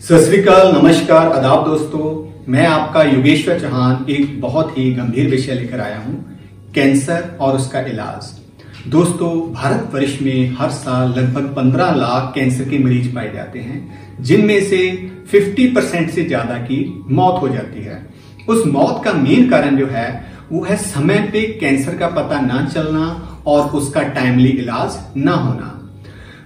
सत श्री अकाल, नमस्कार, आदाब दोस्तों। मैं आपका योगेश्वर चौहान एक बहुत ही गंभीर विषय लेकर आया हूं, कैंसर और उसका इलाज। दोस्तों, भारतवर्ष में हर साल लगभग 15 लाख कैंसर के मरीज पाए जाते हैं, जिनमें से 50% से ज्यादा की मौत हो जाती है। उस मौत का मेन कारण जो है वो है समय पे कैंसर का पता ना चलना और उसका टाइमली इलाज ना होना।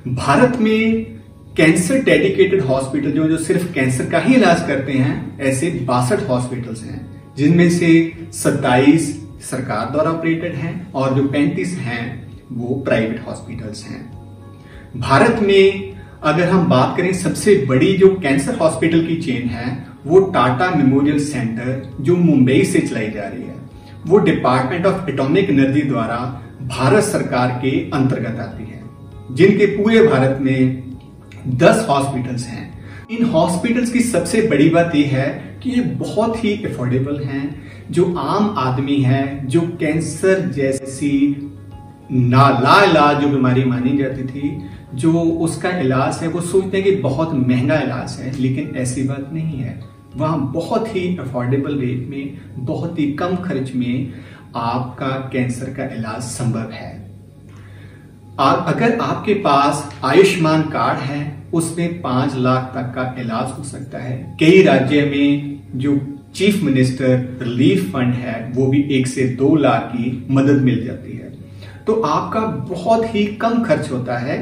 भारत में कैंसर डेडिकेटेड हॉस्पिटल जो सिर्फ कैंसर का ही इलाज करते हैं, ऐसे 62 हॉस्पिटल्स हैं, जिनमें से 27 सरकार द्वारा ऑपरेटेड हैं और जो 35 हैं वो प्राइवेट हॉस्पिटल्स हैं। भारत में अगर हम बात करें, सबसे बड़ी जो कैंसर हॉस्पिटल की चेन है वो टाटा मेमोरियल सेंटर जो मुंबई से चलाई जा रही है। वो डिपार्टमेंट ऑफ एटॉमिक एनर्जी द्वारा भारत सरकार के अंतर्गत आती है, जिनके पूरे भारत में 10 हॉस्पिटल्स हैं। इन हॉस्पिटल्स की सबसे बड़ी बात यह है कि ये बहुत ही अफोर्डेबल हैं। जो आम आदमी है, जो कैंसर जैसी लाइलाज जो बीमारी मानी जाती थी, जो उसका इलाज है, वो सोचते हैं कि बहुत महंगा इलाज है, लेकिन ऐसी बात नहीं है। वहां बहुत ही अफोर्डेबल रेट में, बहुत ही कम खर्च में आपका कैंसर का इलाज संभव है। अगर आपके पास आयुष्मान कार्ड है, उसमें 5 लाख तक का इलाज हो सकता है। कई राज्य में जो चीफ मिनिस्टर रिलीफ फंड है, वो भी 1 से 2 लाख की मदद मिल जाती है। तो आपका बहुत ही कम खर्च होता है।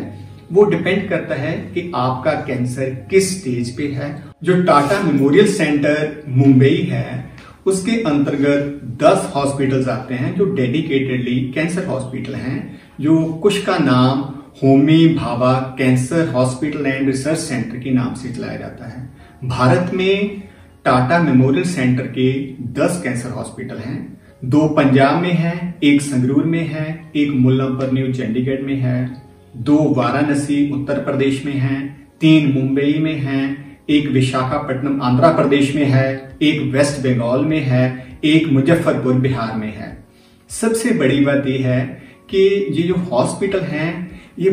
वो डिपेंड करता है कि आपका कैंसर किस स्टेज पे है। जो टाटा मेमोरियल सेंटर मुंबई है, उसके अंतर्गत 10 हॉस्पिटल्स आते हैं जो डेडिकेटेडली कैंसर हॉस्पिटल हैं, जो कुछ का नाम Homi Bhabha cancer hospital and research centre के नाम से चलाया जाता है। भारत में टाटा मेमोरियल सेंटर के 10 कैंसर हॉस्पिटल हैं। 2 पंजाब में है, 1 संगरूर में है, 1 मुल्लांपुर न्यू चंडीगढ़ में है, 2 वाराणसी उत्तर प्रदेश में है, 3 मुंबई में है, 1 विशाखापट्टनम आंध्र प्रदेश में है, 1 वेस्ट बंगाल में है, 1 मुजफ्फरपुर बिहार में है। सबसे बड़ी बात यह है कि ये जो हॉस्पिटल हैं ये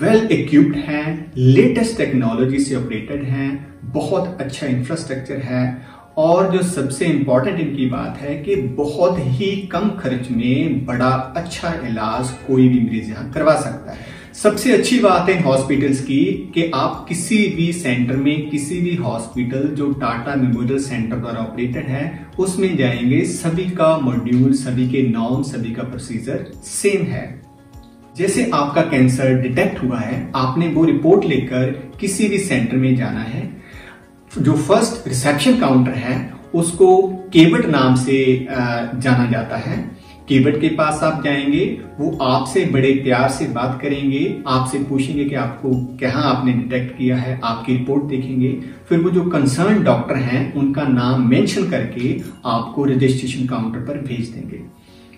वेल इक्विप्ड हैं, लेटेस्ट टेक्नोलॉजी से ऑपरेटेड हैं, बहुत अच्छा इंफ्रास्ट्रक्चर है और जो सबसे इंपॉर्टेंट इनकी बात है कि बहुत ही कम खर्च में बड़ा अच्छा इलाज कोई भी मरीज यहां करवा सकता है। सबसे अच्छी बात है हॉस्पिटल्स की कि आप किसी भी सेंटर में, किसी भी हॉस्पिटल जो टाटा मेमोरियल सेंटर द्वारा ऑपरेटेड है, उसमें जाएंगे, सभी का मॉड्यूल, सभी के नॉर्म, सभी का प्रोसीजर सेम है। जैसे आपका कैंसर डिटेक्ट हुआ है, आपने वो रिपोर्ट लेकर किसी भी सेंटर में जाना है। जो फर्स्ट रिसेप्शन काउंटर है उसको केवट नाम से जाना जाता है। केवट के पास आप जाएंगे, वो आपसे बड़े प्यार से बात करेंगे, आपसे पूछेंगे कि आपको कहाँ आपने डिटेक्ट किया है, आपकी रिपोर्ट देखेंगे। फिर वो जो कंसर्न डॉक्टर हैं उनका नाम मेंशन करके आपको रजिस्ट्रेशन काउंटर पर भेज देंगे।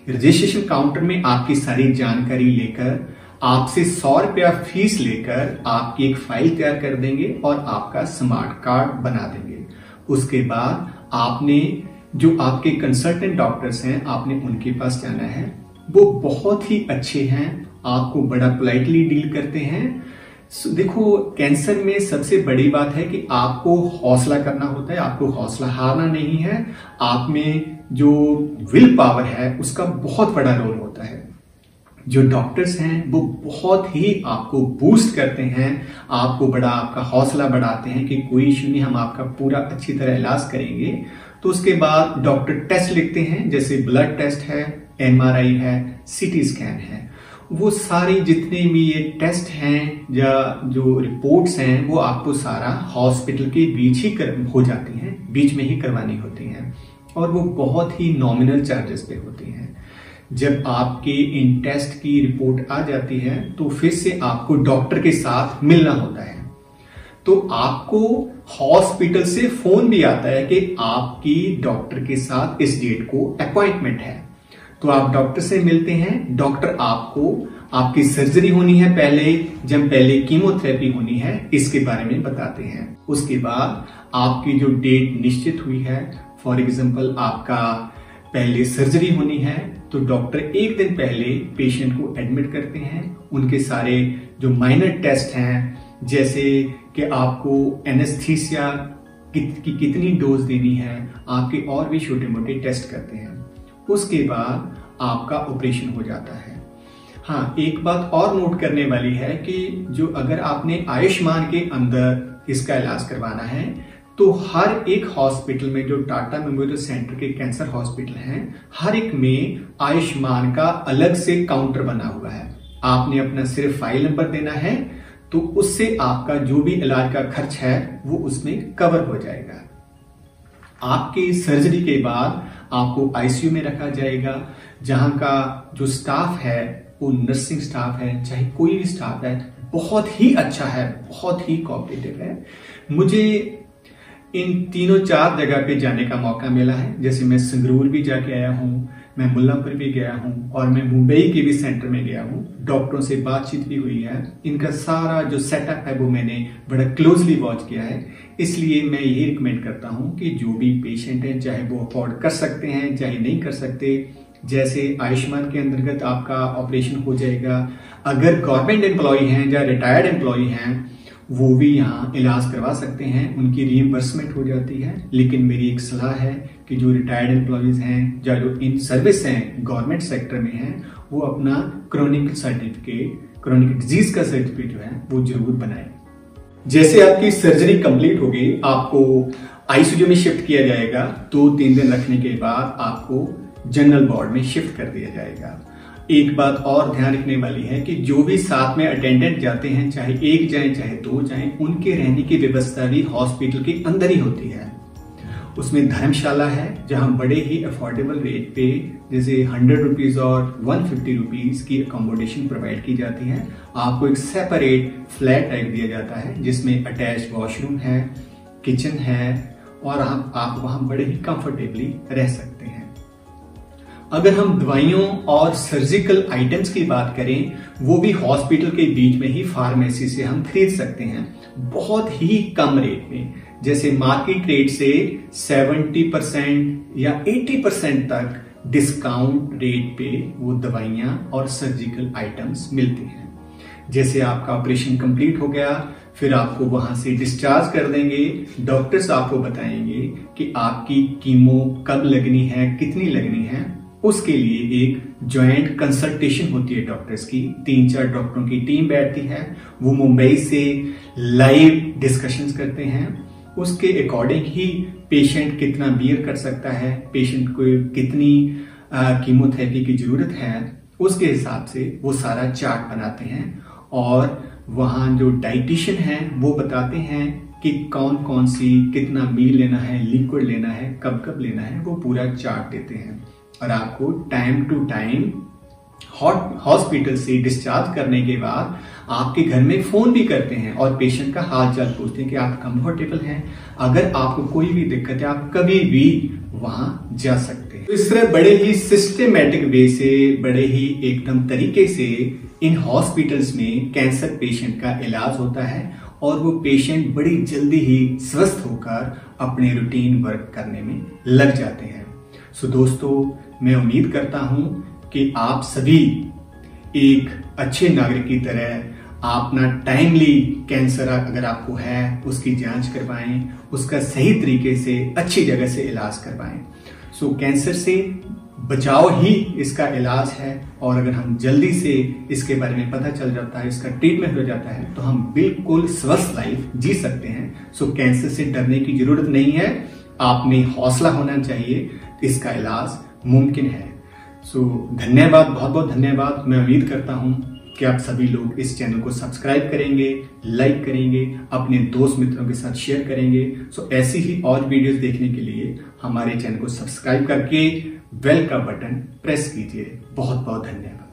रजिस्ट्रेशन काउंटर में आपकी सारी जानकारी लेकर, आपसे 100 रुपया फीस लेकर आपकी एक फाइल तैयार कर देंगे और आपका स्मार्ट कार्ड बना देंगे। उसके बाद आपने जो आपके कंसल्टेंट डॉक्टर्स हैं, आपने उनके पास जाना है। वो बहुत ही अच्छे हैं, आपको बड़ा पोलाइटली डील करते हैं। देखो, कैंसर में सबसे बड़ी बात है कि आपको हौसला करना होता है, आपको हौसला हारना नहीं है। आप में जो विल पावर है उसका बहुत बड़ा रोल होता है। जो डॉक्टर्स हैं वो बहुत ही आपको बूस्ट करते हैं, आपको बड़ा आपका हौसला बढ़ाते हैं कि कोई इश्यू नहीं, हम आपका पूरा अच्छी तरह इलाज करेंगे। तो उसके बाद डॉक्टर टेस्ट लिखते हैं, जैसे ब्लड टेस्ट है, MRI है, CT स्कैन है। वो सारी जितने भी ये टेस्ट हैं या जो रिपोर्ट्स हैं, वो आपको सारा हॉस्पिटल के बीच ही हो जाती हैं, बीच में ही करवानी होती हैं और वो बहुत ही नॉमिनल चार्जेस पे होती हैं। जब आपके इन टेस्ट की रिपोर्ट आ जाती है तो फिर से आपको डॉक्टर के साथ मिलना होता है। तो आपको हॉस्पिटल से फोन भी आता है कि आपकी डॉक्टर के साथ इस डेट को अपॉइंटमेंट है। तो आप डॉक्टर से मिलते हैं। डॉक्टर आपको आपकी सर्जरी होनी है पहले कीमोथेरेपी होनी है, इसके बारे में बताते हैं। उसके बाद आपकी जो डेट निश्चित हुई है, फॉर एग्जाम्पल आपका पहले सर्जरी होनी है, तो डॉक्टर 1 दिन पहले पेशेंट को एडमिट करते हैं। उनके सारे जो माइनर टेस्ट हैं, जैसे कि आपको एनेस्थीसिया की कितनी डोज देनी है, आपके और भी छोटे मोटे टेस्ट करते हैं। उसके बाद आपका ऑपरेशन हो जाता है। हाँ, एक बात और नोट करने वाली है कि जो अगर आपने आयुष्मान के अंदर इसका इलाज करवाना है तो हर एक हॉस्पिटल में, जो टाटा मेमोरियल सेंटर के कैंसर हॉस्पिटल हैं, हर एक में आयुष्मान का अलग से काउंटर बना हुआ है। आपने अपना सिर्फ फाइल नंबर देना है तो उससे आपका जो भी इलाज का खर्च है वो उसमें कवर हो जाएगा। आपकी सर्जरी के बाद आपको आईसीयू में रखा जाएगा, जहां का जो स्टाफ है वो नर्सिंग स्टाफ है, चाहे कोई भी स्टाफ है, बहुत ही अच्छा है, बहुत ही कोऑपरेटिव है। मुझे इन 3-4 जगह पे जाने का मौका मिला है। जैसे मैं संगरूर भी जाके आया हूँ, मैं मुल्लांपुर भी गया हूँ और मैं मुंबई के भी सेंटर में गया हूँ। डॉक्टरों से बातचीत भी हुई है। इनका सारा जो सेटअप है वो मैंने बड़ा क्लोजली वॉच किया है। इसलिए मैं यही रिकमेंड करता हूँ कि जो भी पेशेंट हैं, चाहे वो अफोर्ड कर सकते हैं चाहे नहीं कर सकते, जैसे आयुष्मान के अंतर्गत आपका ऑपरेशन हो जाएगा। अगर गवर्नमेंट एम्प्लॉय हैं या रिटायर्ड एम्प्लॉय हैं वो भी यहाँ इलाज करवा सकते हैं, उनकी रीइंबर्समेंट हो जाती है। लेकिन मेरी एक सलाह है कि जो रिटायर्ड एम्प्लॉयज हैं या जो इन सर्विस हैं गवर्नमेंट सेक्टर में हैं, वो अपना क्रोनिक सर्टिफिकेट, क्रोनिक डिजीज का सर्टिफिकेट जो है वो जरूर बनाएं। जैसे आपकी सर्जरी कंप्लीट हो गई, आपको आईसीयू में शिफ्ट किया जाएगा। 2-3 दिन रखने के बाद आपको जनरल वार्ड में शिफ्ट कर दिया जाएगा। एक बात और ध्यान रखने वाली है कि जो भी साथ में अटेंडेंट जाते हैं, चाहे एक जाएं चाहे 2 जाएं, उनके रहने की व्यवस्था भी हॉस्पिटल के अंदर ही होती है। उसमें धर्मशाला है जहां बड़े ही अफोर्डेबल रेट पे, जैसे 100 रुपीज और 150 रुपीज की अकोमोडेशन प्रोवाइड की जाती है। आपको एक सेपरेट फ्लैट टाइप दिया जाता है जिसमें अटैच वॉशरूम है, किचन है और आप वहां बड़े ही कंफर्टेबली रह सकते हैं। अगर हम दवाइयों और सर्जिकल आइटम्स की बात करें, वो भी हॉस्पिटल के बीच में ही फार्मेसी से हम खरीद सकते हैं बहुत ही कम रेट में। जैसे मार्केट रेट से 70% या 80% तक डिस्काउंट रेट पे वो दवाइयां और सर्जिकल आइटम्स मिलती हैं। जैसे आपका ऑपरेशन कंप्लीट हो गया, फिर आपको वहां से डिस्चार्ज कर देंगे। डॉक्टर्स आपको बताएंगे कि आपकी कीमो कब लगनी है, कितनी लगनी है। उसके लिए एक ज्वाइंट कंसल्टेशन होती है डॉक्टर्स की। 3-4 डॉक्टरों की टीम बैठती है, वो मुंबई से लाइव डिस्कशंस करते हैं। उसके अकॉर्डिंग ही पेशेंट कितना बियर कर सकता है, पेशेंट को कितनी कीमोथेरेपी की जरूरत है, उसके हिसाब से वो सारा चार्ट बनाते हैं। और वहाँ जो डाइटिशियन है वो बताते हैं कि कौन कौन सी कितना मील लेना है, लिक्विड लेना है, कब कब लेना है, वो पूरा चार्ट देते हैं। और आपको टाइम टू टाइम हॉस्पिटल से डिस्चार्ज करने के बाद आपके घर में फोन भी करते हैं और पेशेंट का हाल चाल पूछते हैं कि आप कंफर्टेबल हैं। अगर आपको कोई भी दिक्कत है, आप कभी भी वहां जा सकते हैं। तो इस तरह बड़े ही सिस्टमेटिक वे से, बड़े ही एकदम तरीके से इन हॉस्पिटल्स में कैंसर पेशेंट का इलाज होता है और वो पेशेंट बड़ी जल्दी ही स्वस्थ होकर अपने रूटीन वर्क करने में लग जाते हैं। सो दोस्तों, मैं उम्मीद करता हूं कि आप सभी एक अच्छे नागरिक की तरह अपना टाइमली कैंसर अगर आपको है उसकी जांच करवाएं, उसका सही तरीके से अच्छी जगह से इलाज करवाएं। सो कैंसर से बचाव ही इसका इलाज है और अगर हम जल्दी से इसके बारे में पता चल जाता है, इसका ट्रीटमेंट हो जाता है, तो हम बिल्कुल स्वस्थ लाइफ जी सकते हैं। सो कैंसर से डरने की जरूरत नहीं है, आप में हौसला होना चाहिए, इसका इलाज मुमकिन है। सो धन्यवाद, बहुत बहुत धन्यवाद। मैं उम्मीद करता हूं कि आप सभी लोग इस चैनल को सब्सक्राइब करेंगे, लाइक करेंगे, अपने दोस्त मित्रों के साथ शेयर करेंगे। सो ऐसी ही और वीडियोस देखने के लिए हमारे चैनल को सब्सक्राइब करके बेल का बटन प्रेस कीजिए। बहुत बहुत धन्यवाद।